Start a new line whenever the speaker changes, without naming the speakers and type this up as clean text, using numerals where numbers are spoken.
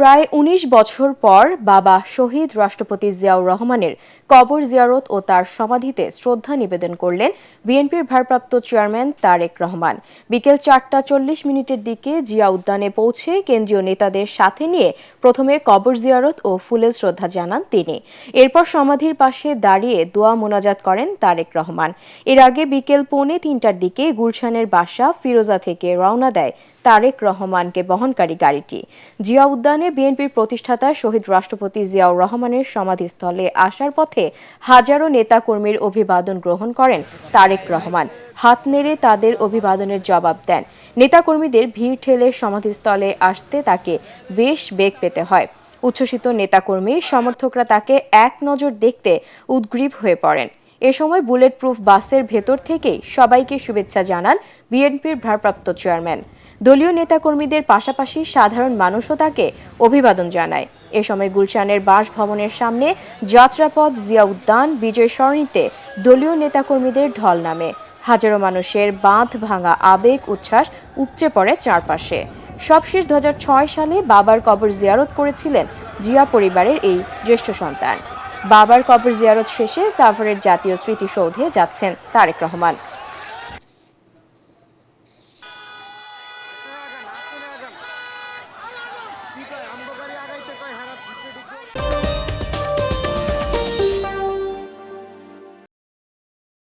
প্রায় ১৯ বছর পর বাবা শহীদ রাষ্ট্রপতি জিয়াউর রহমানের কবর জিয়ারত ও তার সমাধিতে শ্রদ্ধা নিবেদন করলেন বিএনপির ভারপ্রাপ্ত চেয়ারম্যান তারেক রহমান। বিকেল ৪টা ৪০ মিনিটের দিকে জিয়া উদ্যানে পৌঁছে কেন্দ্রীয় নেতাদের সাথে নিয়ে প্রথমে কবর জিয়ারত ও ফুলেল শ্রদ্ধা জানান তিনি। এরপর সমাধির পাশে দাঁড়িয়ে দোয়া মোনাজাত করেন তারেক রহমান। এর আগে বিকেল ২:৩০টার দিকে গুলশানের বাসা ফিরোজা থেকে রওনা দেয় তারেক রহমানকে বহনকারী গাড়িটি। জিয়া উদ্যানে বিএনপির প্রতিষ্ঠাতা শহীদ রাষ্ট্রপতি জিয়াউর রহমানের সমাধিস্থলে আসার পথে হাজারো নেতাকর্মীর অভিবাদন গ্রহণ করেন তারেক রহমান। হাত নেড়ে তাদের অভিবাদনের জবাব দেন। নেতাকর্মীদের ভিড় ঠেলে সমাধিস্থলে আসতে তাকে বেশ বেগ পেতে হয়। উচ্ছ্বসিত নেতাকর্মী সমর্থকরা তাকে এক নজর দেখতে উদগ্রীব হয়ে পড়েন। এ সময় বুলেট প্রুফ বাসের ভেতর থেকেই সবাইকে শুভেচ্ছা জানান বিএনপির ভারপ্রাপ্ত চেয়ারম্যান। দলীয় নেতাকর্মীদের পাশাপাশি সাধারণ মানুষও তাকে অভিবাদন জানায়। এ সময় গুলশানের বাসভবনের সামনে যাত্রাপথ, জিয়া উদ্যান, বিজয় সরণিতে দলীয় নেতাকর্মীদের ঢল নামে। হাজারো মানুষের বাঁধ ভাঙা আবেগ উচ্ছ্বাস উপচে পড়ে চারপাশে। সবশেষ ২০০৬ সালে বাবার কবর জিয়ারত করেছিলেন জিয়া পরিবারের এই জ্যেষ্ঠ সন্তান। বাবার কবর জিয়ারত শেষে সাভারের জাতীয় স্মৃতিসৌধে যাচ্ছেন তারেক রহমান।
কি কয় আমগো গাড়ি আগাইতে কয় হারাত